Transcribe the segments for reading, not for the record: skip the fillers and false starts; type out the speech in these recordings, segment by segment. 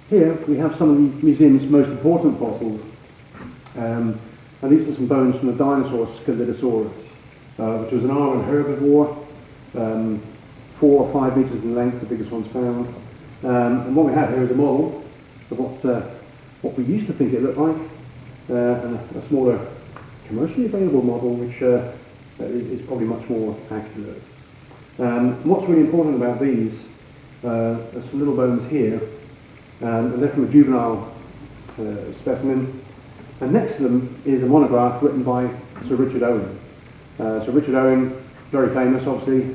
Here we have some of the museum's most important fossils, and these are some bones from the dinosaur Excalibusaurus, which was an Arwen herbivore, 4 or 5 metres in length, the biggest one's found. And what we have here is a model of what we used to think it looked like, and a smaller commercially available model which is probably much more accurate. What's really important about these are some little bones here, and they're from a juvenile specimen, and next to them is a monograph written by Sir Richard Owen. Sir Richard Owen, very famous obviously,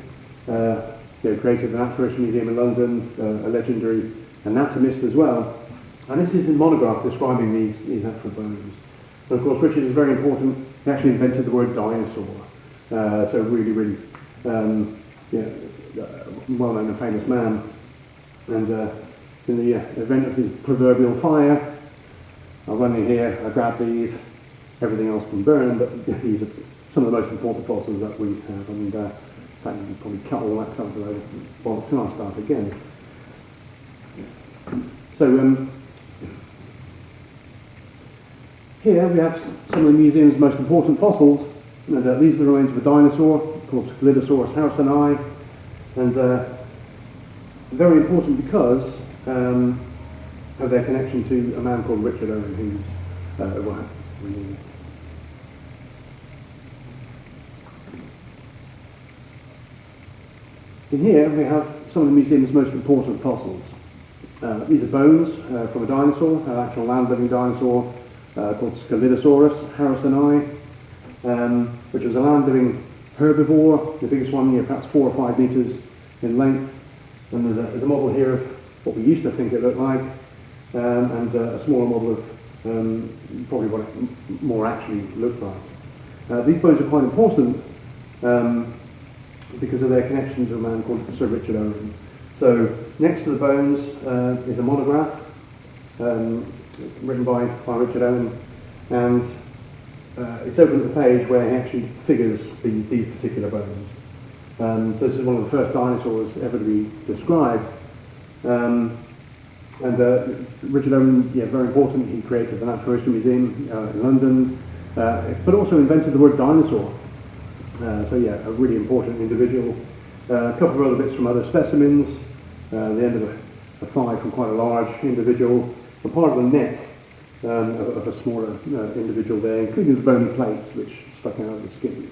created the Natural History Museum in London, a legendary anatomist as well, and this is a monograph describing these actual bones. And of course Richard is very important. He actually invented the word dinosaur, so really well-known and famous man. And in the event of the proverbial fire, I'll run in here, I grab these, everything else can burn, but these are some of the most important fossils that we have. And in fact, you can probably cut all that stuff away. Well, can I start again? So here we have some of the museum's most important fossils. And, these are the remains of a dinosaur called Excalibusaurus Anime, and very important because of their connection to a man called Richard Owen, who's in here we have some of the museum's most important fossils. These are bones from a dinosaur, an actual land-living dinosaur called Excalibusaurus Anime, which was a land-living herbivore, the biggest one, perhaps 4 or 5 metres in length. And there's a model here of what we used to think it looked like, and a smaller model of probably what it more actually looked like. These bones are quite important because of their connection to a man called Sir Richard Owen. So next to the bones is a monograph written by Richard Owen, and it's open at the page where he actually figures these particular bones. So this is one of the first dinosaurs ever to be described. And Richard Owen, very important, he created the Natural History Museum in London, but also invented the word dinosaur. A really important individual. A couple of other bits from other specimens, the end of a thigh from quite a large individual, a part of the neck of a smaller individual there, including the bony plates which stuck out of the skin.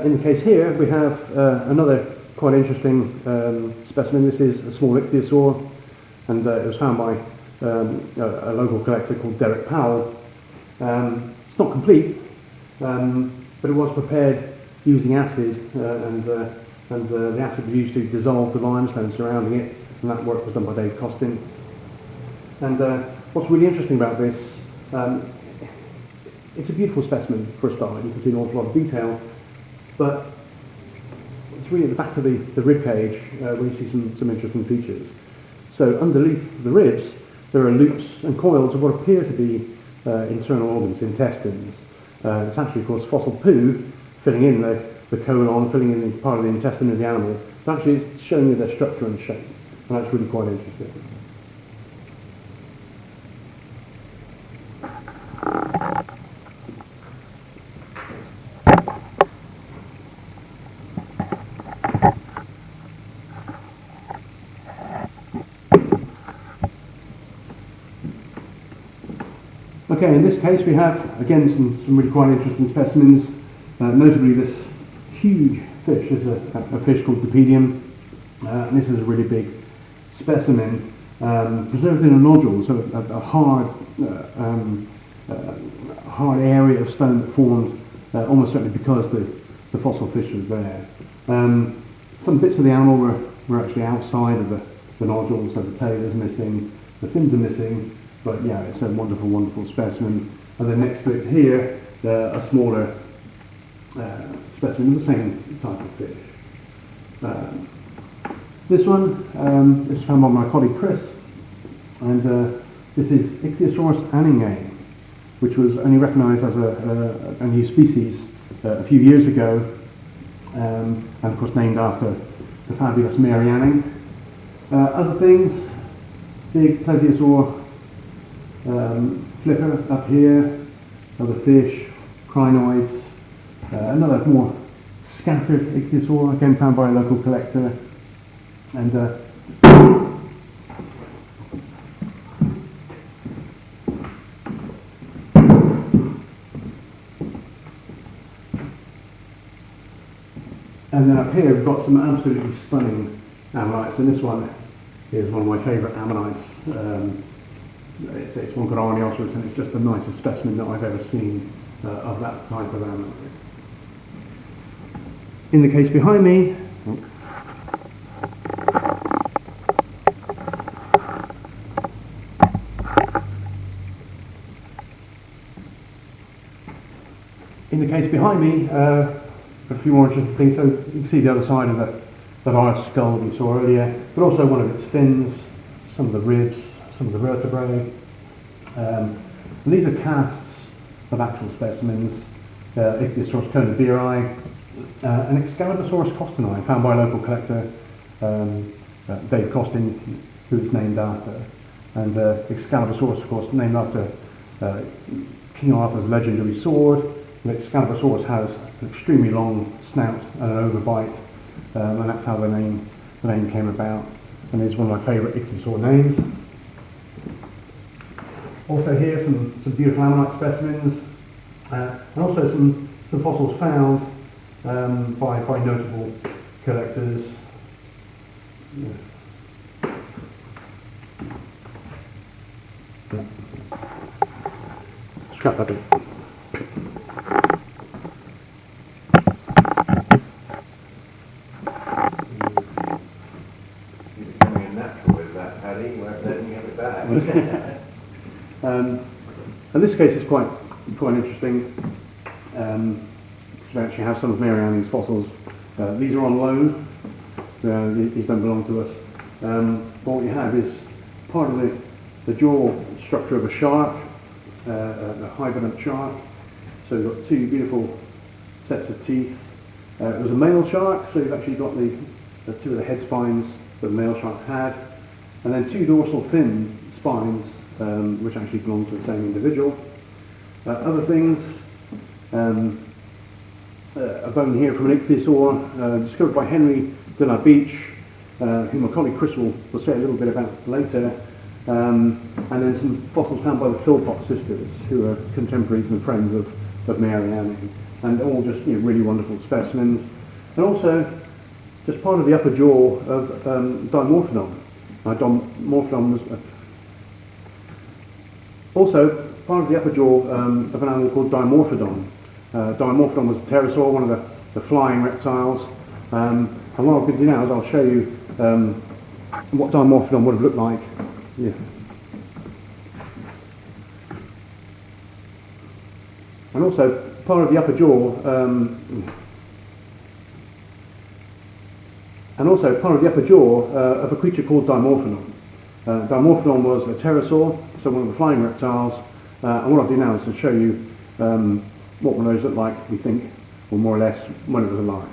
In the case here, we have another quite interesting specimen. This is a small ichthyosaur, and it was found by a local collector called Derek Powell. It's not complete, but it was prepared using acid, and the acid was used to dissolve the limestone surrounding it, and that work was done by Dave Costin. And what's really interesting about this, it's a beautiful specimen for a start. You can see an awful lot of detail. But it's really at the back of the rib cage where you see some interesting features. So underneath the ribs, there are loops and coils of what appear to be internal organs, intestines. It's actually, of course, fossil poo filling in the colon, filling in part of the intestine of the animal. But actually, it's showing you their structure and shape, and that's really quite interesting. Okay, in this case we have, again, some really quite interesting specimens, notably this huge fish. This is a fish called Dipedium, and this is a really big specimen, preserved in a nodule, so a hard area of stone that formed almost certainly because the fossil fish was there. Some bits of the animal were actually outside of the nodule, so the tail is missing, the fins are missing, but yeah, it's a wonderful, wonderful specimen. And then next to it here, a smaller specimen of the same type of fish. This one is found by my colleague Chris, and this is Ichthyosaurus Anime, which was only recognised as a new species a few years ago, and of course named after the fabulous Mary Anning. Other things, big plesiosaur flipper up here, other fish, crinoids, another more scattered ichthyosaur, again found by a local collector, and then up here we've got some absolutely stunning Ammonites, and this one is one of my favourite Ammonites. It's one called Ichthyosaurus, and it's just the nicest specimen that I've ever seen of that type of Ammonite. In the case behind me, a few more interesting things. So you can see the other side of that large skull that we saw earlier, but also one of its fins, some of the ribs, some of the vertebrae. And these are casts of actual specimens, Ichthyosaurus Costano and Excalibusaurus Costano, found by a local collector, Dave Costin, who it's named after. And Excalibusaurus, of course, named after King Arthur's legendary sword. And Excalibusaurus has an extremely long snout and an overbite, and that's how the name came about. And it's one of my favourite ichthyosaur names. Also here, some beautiful Ammonite specimens, and also some fossils found by notable collectors. Yeah. Scrap that bit. You're becoming a natural with that, Paddy. We're letting you have it back. And this case is quite interesting. We actually have some of Mary Anning's fossils. These are on loan. These don't belong to us. But what you have is part of the jaw structure of a shark, a hibernant shark. So you've got two beautiful sets of teeth. It was a male shark, so you've actually got the two of the head spines that the male sharks had, and then two dorsal fin spines, which actually belong to the same individual. Other things, a bone here from an ichthyosaur discovered by Henry de la Beach, who my colleague Chris will say a little bit about later, and then some fossils found by the Philpott sisters, who are contemporaries and friends of Mary Anning, and all just really wonderful specimens. And also just part of the upper jaw of Dimorphodon. Dimorphodon was also part of the upper jaw of an animal called Dimorphodon. Dimorphodon was a pterosaur, one of the flying reptiles. And what I'll do now is I'll show you what Dimorphodon would have looked like. Yeah. And also part of the upper jaw, of a creature called Dimorphodon. Dimorphodon was a pterosaur, so one of the flying reptiles. And what I'll do now is to show you what one of those looked like, we think, or more or less, when it was alive.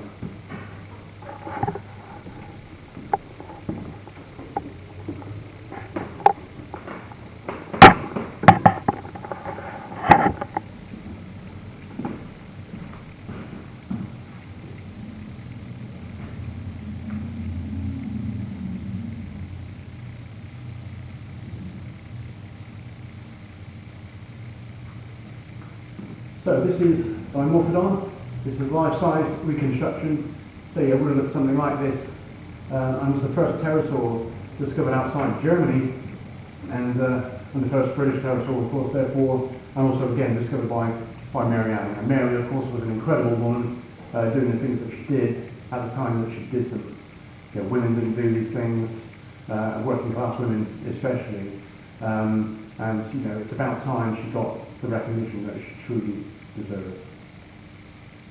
So this is Dimorphodon. This is life-size reconstruction. So yeah, it would have looked something like this. And was the first pterosaur discovered outside Germany, and the first British pterosaur, of course, therefore, and also again discovered by Mary Anning. And Mary, of course, was an incredible woman, doing the things that she did at the time that she did them. Women didn't do these things, working class women especially. And, you know, it's about time she got the recognition that she truly deserves.